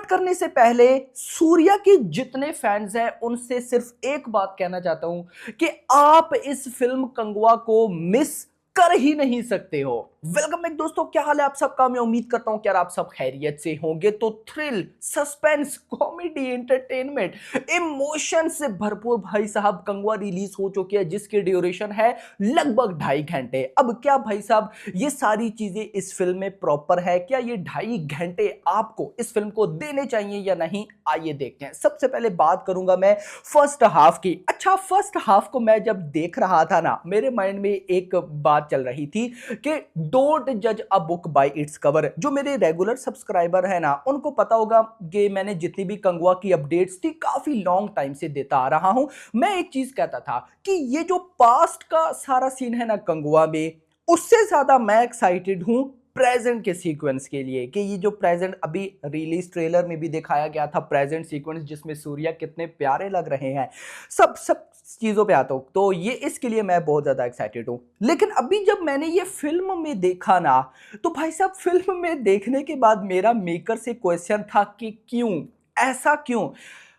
Start करने से पहले सूर्या के जितने फैंस हैं उनसे सिर्फ एक बात कहना चाहता हूं कि आप इस फिल्म कंगवा को मिस कर ही नहीं सकते हो। वेलकम बैक दोस्तों, क्या हाल है आप सबका। मैं उम्मीद करता हूं कि यार आप सब खैरियत से होंगे। तो thrill, suspense, comedy, entertainment, emotion से भरपूर भाई साहब कंगवा रिलीज हो चुकी है, जिसकी ड्यूरेशन है लगभग 2.5 घंटे। अब क्या भाई साहब ये सारी चीजें इस फिल्म में प्रॉपर है? क्या ये 2.5 घंटे आपको इस फिल्म को देने चाहिए या नहीं? आइए देखते हैं। सबसे पहले बात करूंगा मैं फर्स्ट हाफ की। अच्छा, फर्स्ट हाफ को मैं जब देख रहा था ना, मेरे माइंड में एक बात चल रही थी कि डोंट जज a book by its cover. जो मेरे रेगुलर सब्सक्राइबर है ना, उनको पता होगा कि मैंने जितनी भी कंगवा की अपडेट्स थी काफी लॉन्ग टाइम से देता आ रहा हूं। मैं एक चीज कहता था कि ये जो पास्ट का सारा सीन है ना कंगवा में, उससे ज्यादा मैं एक्साइटेड हूं प्रेजेंट के सीक्वेंस के लिए। कि ये जो प्रेजेंट अभी रिलीज ट्रेलर में भी दिखाया गया था, प्रेजेंट सीक्वेंस जिसमें सूर्या कितने प्यारे लग रहे हैं, सब सब चीजों पे आता हूं, तो ये इसके लिए मैं बहुत ज्यादा एक्साइटेड हूं। लेकिन अभी जब मैंने ये फिल्म में देखा ना, तो भाई साहब फिल्म में देखने के बाद मेरा मेकर से क्वेश्चन था कि क्यों, ऐसा क्यों।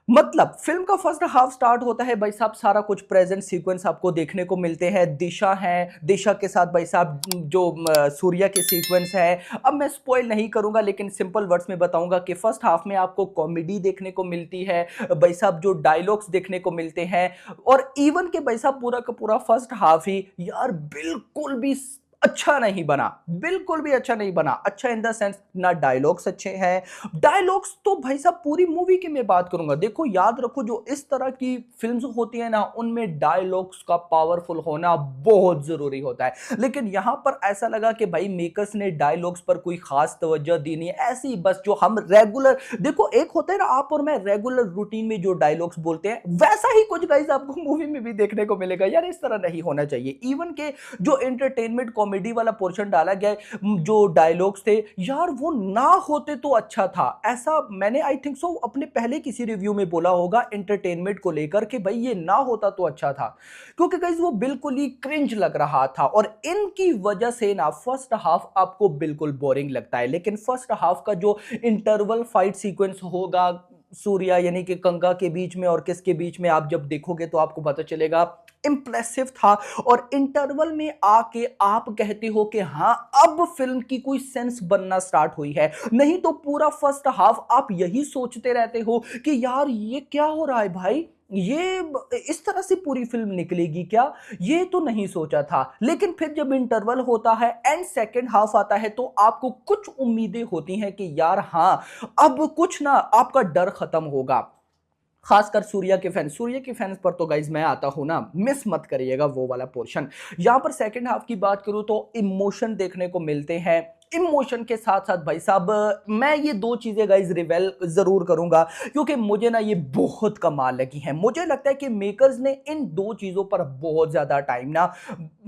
मतलब फिल्म का फर्स्ट हाफ स्टार्ट होता है भाई साहब, सारा कुछ प्रेजेंट सीक्वेंस आपको देखने को मिलते हैं। दिशा है, दिशा के साथ भाई साहब जो सूर्या के सीक्वेंस है। अब मैं स्पॉइल नहीं करूंगा, लेकिन सिंपल वर्ड्स में बताऊंगा कि फर्स्ट हाफ में आपको कॉमेडी देखने को मिलती है भाई साहब, जो डायलॉग्स देखने को मिलते हैं। और इवन के भाई साहब पूरा का पूरा फर्स्ट हाफ ही यार बिल्कुल भी अच्छा नहीं बना, बिल्कुल भी अच्छा नहीं बना। अच्छा इन द सेंस ना डायलॉग्स अच्छे हैं। डायलॉग्स तो भाई साहब पूरी मूवी की मैं बात करूंगा, देखो याद रखो जो इस तरह की फिल्म्स होती है ना, उनमें डायलॉग्स का पावरफुल होना बहुत जरूरी होता है। लेकिन यहां पर ऐसा लगा कि भाई मेकर्स ने डायलॉग्स पर कोई खास तवज्जो दी नहीं, ऐसी बस जो हम रेगुलर, देखो एक होता है ना आप और मैं रेगुलर रूटीन में जो डायलॉग्स बोलते हैं, वैसा ही कुछ गाइस आपको मूवी में भी देखने को मिलेगा। यार इस तरह नहीं होना चाहिए। इवन के जो एंटरटेनमेंट कॉमेडी वाला पोर्शन डाला गया है, जो डायलॉग्स थे यार वो ना होते तो अच्छा था। ऐसा मैंने आई थिंक सो अपने पहले किसी रिव्यू में बोला होगा एंटरटेनमेंट को लेकर कि भाई ये ना होता तो अच्छा था, क्योंकि गाइस वो बिल्कुल ही क्रिंज लग रहा था। और इनकी वजह से ना फर्स्ट हाफ आपको बिल्कुल बोरिंग लगता है। लेकिन फर्स्ट हाफ का जो इंटरवल फाइट सीक्वेंस होगा सूर्या यानी कि कंगा के बीच में और किसके बीच में, आप जब देखोगे तो आपको पता चलेगा इंप्रेसिव था। और इंटरवल में आके आप कहते हो कि हाँ अब फिल्म की कोई सेंस बनना स्टार्ट हुई है। नहीं तो पूरा फर्स्ट हाफ आप यही सोचते रहते हो कि यार ये क्या हो रहा है भाई, ये इस तरह से पूरी फिल्म निकलेगी क्या, ये तो नहीं सोचा था। लेकिन फिर जब इंटरवल होता है एंड सेकंड हाफ आता है तो आपको कुछ उम्मीदें होती हैं कि यार हाँ अब कुछ ना, आपका डर खत्म होगा। खासकर सूर्या के फैंस पर तो गाइज मैं आता हूं ना, मिस मत करिएगा वो वाला पोर्शन। यहां पर सेकंड हाफ की बात करूं तो इमोशन देखने को मिलते हैं। इमोशन के साथ साथ भाई साहब मैं ये दो चीजें गाइज रिवेल जरूर करूंगा, क्योंकि मुझे ना ये बहुत कमाल लगी है। मुझे लगता है कि मेकर्स ने इन दो चीजों पर बहुत ज्यादा टाइम ना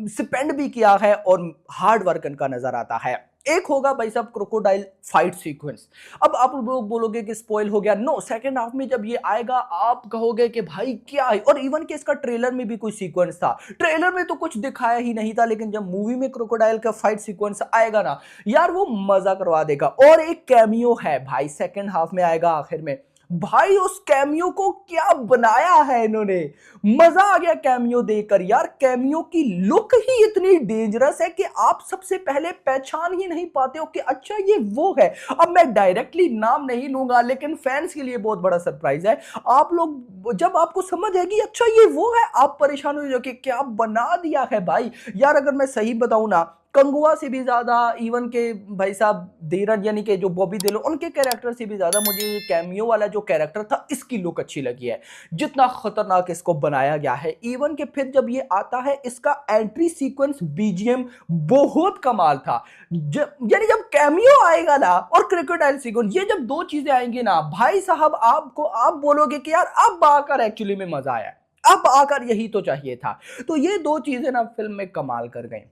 स्पेंड भी किया है और हार्ड वर्क इनका नजर आता है। एक होगा भाई साहब क्रोकोडाइल फाइट सीक्वेंस। अब आप लोग बोलोगे कि स्पॉइल हो गया, नो, सेकंड हाफ में जब ये आएगा आप कहोगे कि भाई क्या है। और इवन कि इसका ट्रेलर में भी कोई सीक्वेंस था, ट्रेलर में तो कुछ दिखाया ही नहीं था, लेकिन जब मूवी में क्रोकोडाइल का फाइट सीक्वेंस आएगा ना यार वो मजा करवा देगा। और एक कैमियो है भाई सेकंड हाफ में आएगा आखिर में, भाई उस कैमियो को क्या बनाया है इन्होंने, मजा आ गया कैमियो देखकर। यार कैमियो की लुक ही इतनी डेंजरस है कि आप सबसे पहले पहचान ही नहीं पाते हो कि अच्छा ये वो है। अब मैं डायरेक्टली नाम नहीं लूंगा, लेकिन फैंस के लिए बहुत बड़ा सरप्राइज है। आप लोग जब आपको समझ आएगी अच्छा ये वो है, आप परेशान हो जाओगे कि क्या बना दिया है भाई। यार अगर मैं सही बताऊं ना, कंगुआ से भी ज्यादा, इवन के भाई साहब धीरज यानी कि जो बॉबी देओल उनके कैरेक्टर से भी ज्यादा मुझे कैमियो वाला जो कैरेक्टर था इसकी लुक अच्छी लगी है, जितना खतरनाक इसको बनाया गया है। इवन के फिर जब ये आता है इसका एंट्री सीक्वेंस बीजीएम बहुत कमाल था। यानी जब कैमियो आएगा ना और क्रोकोडाइल सीक्वेंस, ये जब दो चीजें आएंगी ना भाई साहब, आपको आप बोलोगे कि यार अब आकर एक्चुअली में मजा आया, अब आकर यही तो चाहिए था। तो ये दो चीजें ना फिल्म में कमाल कर गई।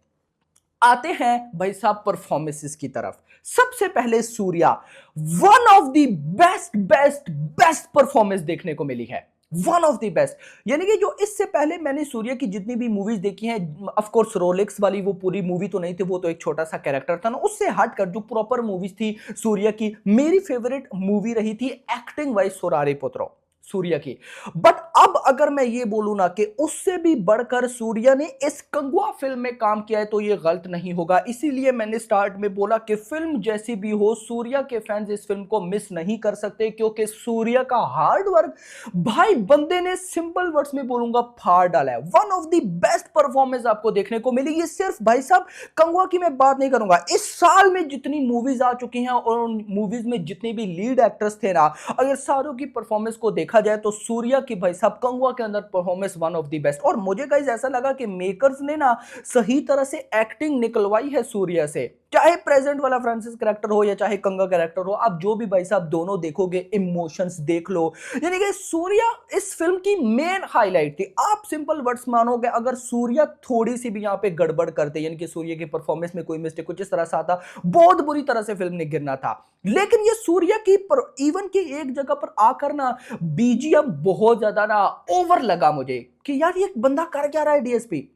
आते हैं भाई साहब परफॉर्मेंसेस की तरफ। सबसे पहले Surya, one of the best best best performance देखने को मिली है। One of the best. यानी कि जो इससे पहले मैंने सूर्या की जितनी भी मूवीज देखी हैं, ऑफ कोर्स रोलेक्स वाली वो पूरी मूवी तो नहीं थी, वो तो एक छोटा सा कैरेक्टर था ना, उससे हटकर जो प्रॉपर मूवीज थी सूर्या की, मेरी फेवरेट मूवी रही थी एक्टिंग वाइज सोरारी पुत्रो सूर्या की। बट अब अगर मैं ये बोलूं ना कि उससे भी बढ़कर सूर्या ने इस कंगुआ फिल्म में काम किया है तो ये गलत नहीं होगा। इसीलिए मैंने स्टार्ट में बोला कि फिल्म जैसी भी हो सूर्या के फैंस इस फिल्म को मिस नहीं कर सकते, क्योंकि सूर्या का हार्ड वर्क भाई बंदे ने सिंपल वर्ड्स में बोलूंगा फाड़ डाला है। One of the best performance आपको देखने को मिली। ये सिर्फ भाई साहब कंगुआ की मैं बात नहीं करूंगा, इस साल में जितनी मूवीज आ चुकी हैं और उन मूवीज में जितने भी लीड एक्टर्स थे ना, अगर सारों की परफॉर्मेंस को देखा जाए तो सूर्या की भाई साहब कंगुआ के अंदर performance one of the best. और मुझे गाइस ऐसा लगा कि मेकर्स ने ना सही तरह से एक्टिंग निकलवाई है सूर्या से, चाहे प्रेजेंट वाला फ्रांसिस कैरेक्टर हो या चाहे कंगा कैरेक्टर हो। आप जो भी भाई साहब दोनों देखोगे, इमोशंस देख लो। यानी कि सूर्या इस फिल्म की मेन हाईलाइट थी। आप सिंपल वर्ड्स मानोगे, अगर सूर्या थोड़ी सी भी यहां पे गड़बड़ करते, यानी कि सूर्या की परफॉर्मेंस में कोई मिस्टेक कुछ इस तरह से आता, बहुत बुरी तरह से फिल्म ने गिरना था। लेकिन ये सूर्या की इवन की एक जगह पर आकर ना बीजीएम बहुत ज्यादा ना ओवर लगा मुझे कि यार ये बंदा कर क्या रहा है, डीएसपी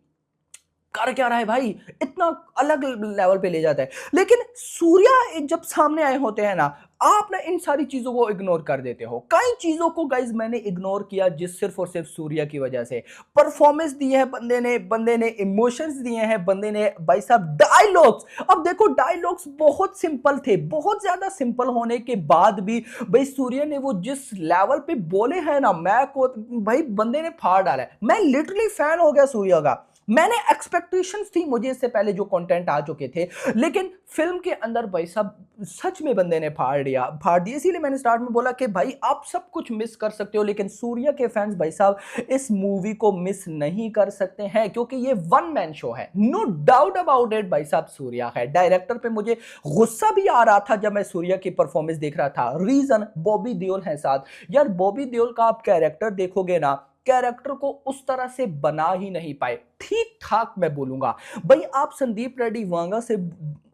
कर क्या रहा है भाई, इतना अलग लेवल पे ले जाता है। लेकिन सूर्या जब सामने आए होते हैं ना, आप ना इन सारी चीजों को इग्नोर कर देते हो। कई चीजों को गाइज मैंने इग्नोर किया जिस सिर्फ और सिर्फ सूर्या की वजह से। परफॉर्मेंस दी है बंदे ने इमोशंस दिए हैं बंदे ने, भाई साहब डायलॉग्स, अब देखो डायलॉग्स बहुत सिंपल थे, बहुत ज्यादा सिंपल होने के बाद भी भाई सूर्या ने वो जिस लेवल पे बोले हैं ना, मैं को भाई बंदे ने फाड़ डाला है। मैं लिटरली फैन हो गया सूर्या का। मैंने एक्सपेक्टेशंस थी मुझे इससे पहले जो कंटेंट आ चुके थे, लेकिन फिल्म के अंदर भाई साहब सच में बंदे ने फाड़ दिया। इसीलिए मैंने स्टार्ट में बोला कि भाई आप सब कुछ मिस कर सकते हो, लेकिन सूर्या के फैंस भाई साहब इस मूवी को मिस नहीं कर सकते हैं, क्योंकि ये वन मैन शो है, नो डाउट अबाउट इट। भाई साहब सूर्या है डायरेक्टर पे, मुझे गुस्सा भी आ रहा था जब मैं सूर्या की परफॉर्मेंस देख रहा था। रीजन बॉबी देओल है साथ। यार बॉबी देओल का आप कैरेक्टर देखोगे ना, कैरेक्टर को उस तरह से बना ही नहीं पाए, ठीक ठाक मैं बोलूंगा। भाई आप संदीप रेड्डी वांगा से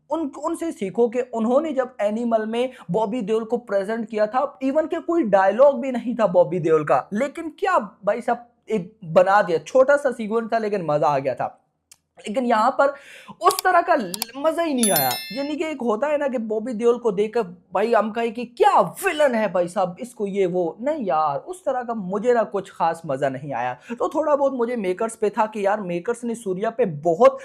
उनसे सीखो कि उन्होंने जब एनिमल में बॉबी देओल को प्रेजेंट किया था, इवन के कोई डायलॉग भी नहीं था बॉबी देओल का, लेकिन क्या भाई साहब एक बना दिया, छोटा सा सीक्वेंस था लेकिन मजा आ गया था। लेकिन यहां पर उस तरह का मजा ही नहीं आया। यानी कि एक होता है ना कि बॉबी देओल को देखकर भाई हम कहे कि क्या विलन है भाई साहब, इसको ये वो नहीं यार, उस तरह का मुझे ना कुछ खास मजा नहीं आया। तो थोड़ा बहुत मुझे मेकर्स पे था कि यार मेकर्स ने सूर्या पे बहुत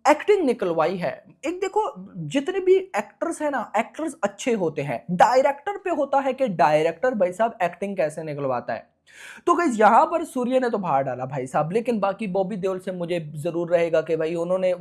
एक्टिंग निकलवाई है। एक देखो जितने भी एक्टर्स है ना, एक्टर्स अच्छे होते हैं, डायरेक्टर पे होता है कि डायरेक्टर भाई साहब एक्टिंग कैसे निकलवाता है। तो गाइस यहां पर सूर्य ने तो बाहर डाला भाई साहब, लेकिन बाकी बॉबी देओल से मुझे जरूर रहेगा कि भाई उन्होंने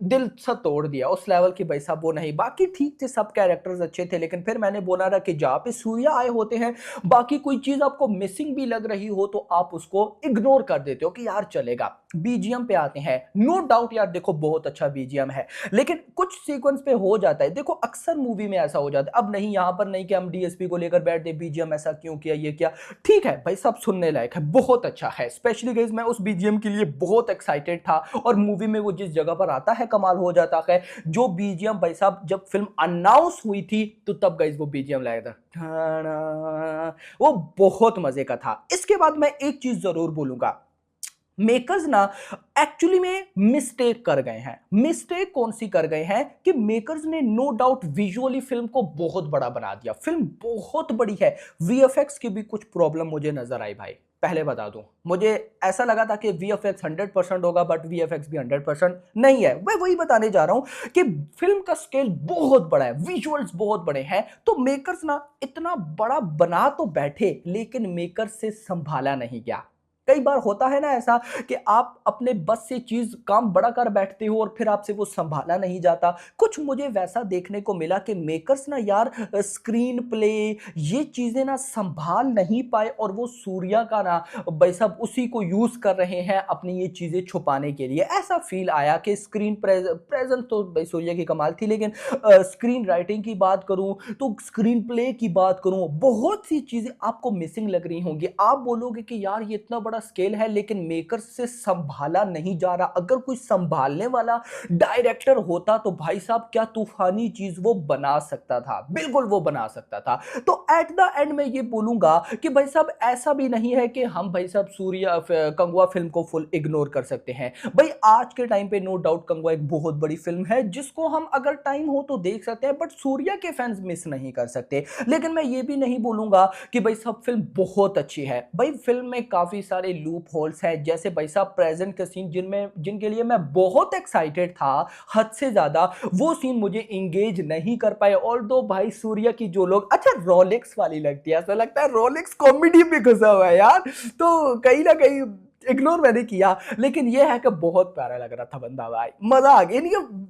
दिल सा तोड़ दिया उस लेवल की। भाई साहब वो नहीं, बाकी ठीक थे, सब कैरेक्टर्स अच्छे थे, लेकिन फिर मैंने बोला ना कि जहां पे सूर्या आए होते हैं, बाकी कोई चीज आपको मिसिंग भी लग रही हो तो आप उसको इग्नोर कर देते हो कि यार चलेगा। बीजीएम पे आते हैं, नो डाउट यार देखो बहुत अच्छा बीजीएम है, लेकिन कुछ सीक्वेंस पे हो जाता है। देखो अक्सर मूवी में ऐसा हो जाता है, अब नहीं यहां पर नहीं कि हम डीएसपी को लेकर बैठ दे, बीजीएम ऐसा क्यों किया, ये क्या, ठीक है भाई सब सुनने लायक है, बहुत अच्छा है। स्पेशली गाइस मैं उस बीजीएम के लिए बहुत एक्साइटेड था, और मूवी में वो जिस जगह पर आता है कमाल हो जाता है। जो बीजीएम भाई साहब जब फिल्म अनाउंस हुई थी तो तब गाइस वो बीजीएम लाया था, वो बहुत मजे का था। इसके बाद मैं एक चीज जरूर बोलूंगा, मेकर्स ना एक्चुअली में मिस्टेक कर गए हैं। मिस्टेक कौन सी कर गए हैं कि मेकर्स ने नो डाउट विजुअली फिल्म को बहुत बड़ा बना दिया। फिल्म बहुत बड़ी है, वीएफएक्स की भी कुछ प्रॉब्लम मुझे नजर आई भाई, पहले बता दूं। मुझे ऐसा लगा था कि वीएफएक्स 100% होगा, बट वीएफएक्स भी 100% नहीं है। मैं वही बताने जा रहा हूं कि फिल्म का स्केल बहुत बड़ा है, विजुअल्स बहुत बड़े हैं, तो मेकर्स ना इतना बड़ा बना तो बैठे, लेकिन मेकर्स से संभाला नहीं गया। कई बार होता है ना ऐसा कि आप अपने बस से चीज काम बड़ा कर बैठते हो और फिर आपसे वो संभाला नहीं जाता। कुछ मुझे वैसा देखने को मिला कि मेकर्स ना यार स्क्रीन प्ले ये चीजें ना संभाल नहीं पाए, और वो सूर्या का ना भाई साहब उसी को यूज कर रहे हैं अपनी ये चीजें छुपाने के लिए। ऐसा फील आया कि स्क्रीन प्रेजेंट तो भाई सूर्या की कमाल थी, लेकिन स्क्रीन राइटिंग की बात करूं तो स्क्रीन प्ले की बात करूं, बहुत सी चीजें आपको मिसिंग लग रही होंगी। आप बोलोगे कि यार ये इतना बड़ा स्केल है, लेकिन मेकर्स से संभाला नहीं जा रहा। अगर कोई संभालने वाला डायरेक्टर होता तो भाई साहब क्या तूफानी चीज वो बना सकता था, बिल्कुल वो बना सकता था। तो एट द एंड मैं ये बोलूंगा कि भाई साहब ऐसा भी नहीं है कि हम भाई साहब सूर्या कंगुआ फिल्म को फुल इग्नोर कर सकते हैं। भाई आज के टाइम पे नो डाउट कंगुआ एक बहुत बड़ी फिल्म है जिसको हम अगर टाइम हो तो देख सकते हैं, बट सूर्या के फैंस मिस नहीं कर सकते। लेकिन मैं ये भी नहीं बोलूंगा कि भाई साहब फिल्म बहुत अच्छी है। भाई फिल्म में काफी सारे लूप होल्स हैं, जैसे भाई साहब प्रेजेंट के सीन जिनके लिए मैं बहुत एक्साइटेड था हद से ज्यादा, वो सीन मुझे इंगेज नहीं कर पाए। ऑल दो भाई सूर्या की जो लोग, अच्छा रोलेक्स वाली लगती है, ऐसा लगता है रोलेक्स कॉमेडी में घुसा हुआ है यार, तो कहीं ना कहीं इग्नोर मैंने किया। लेकिन यह है कि बहुत प्यारा लग रहा था बंदा भाई, मजा आ गया।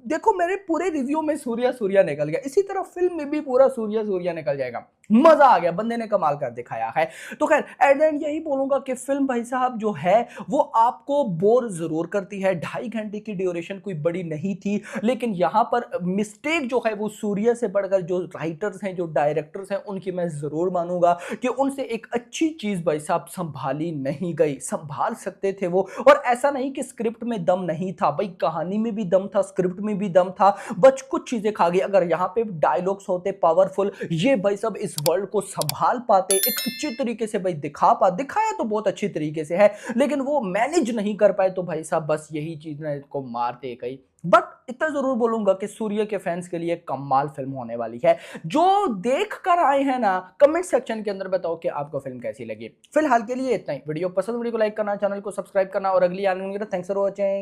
देखो मेरे पूरे रिव्यू में सूर्या सूर्या निकल गया, इसी तरह फिल्म में भी पूरा सूर्या सूर्या निकल जाएगा, मजा आ गया, बंदे ने कमाल कर दिखाया है। तो खैर एट द एंड यही बोलूंगा कि फिल्म भाई साहब जो है वो आपको बोर जरूर करती है। 2.5 घंटे की ड्यूरेशन कोई बड़ी नहीं थी, लेकिन यहां पर मिस्टेक जो है वो सूर्या से बढ़कर जो राइटर्स हैं, जो डायरेक्टर्स हैं, उनकी मैं जरूर मानूंगा कि उनसे एक अच्छी चीज भाई साहब संभाली नहीं गई। संभाल सकते थे वो, और ऐसा नहीं कि स्क्रिप्ट में दम नहीं था, भाई कहानी में भी दम था, स्क्रिप्ट में भी दम था, बस कुछ चीजें खा गई। अगर यहां पे डायलॉग्स होते पावरफुल, ये भाई सब इस वर्ल्ड को संभाल पाते, एक अच्छी तरीके से भाई दिखाया तो बहुत अच्छी तरीके से है, लेकिन वो मैनेज नहीं कर पाए, तो भाई साहब बस यही चीज ना इसको मार दे गई। बट इतना जरूर बोलूंगा कि सूर्य के फैंस के लिए कमाल फिल्म होने वाली है। जो देख कर आए हैं ना, कमेंट सेक्शन के अंदर बताओ कि आपको फिल्म कैसी लगी। फिलहाल के लिए इतना ही। वीडियो पसंद, वीडियो को लाइक करना, चैनल को सब्सक्राइब करना, और अगली आने वाली थैंक्स फॉर वॉचिंग।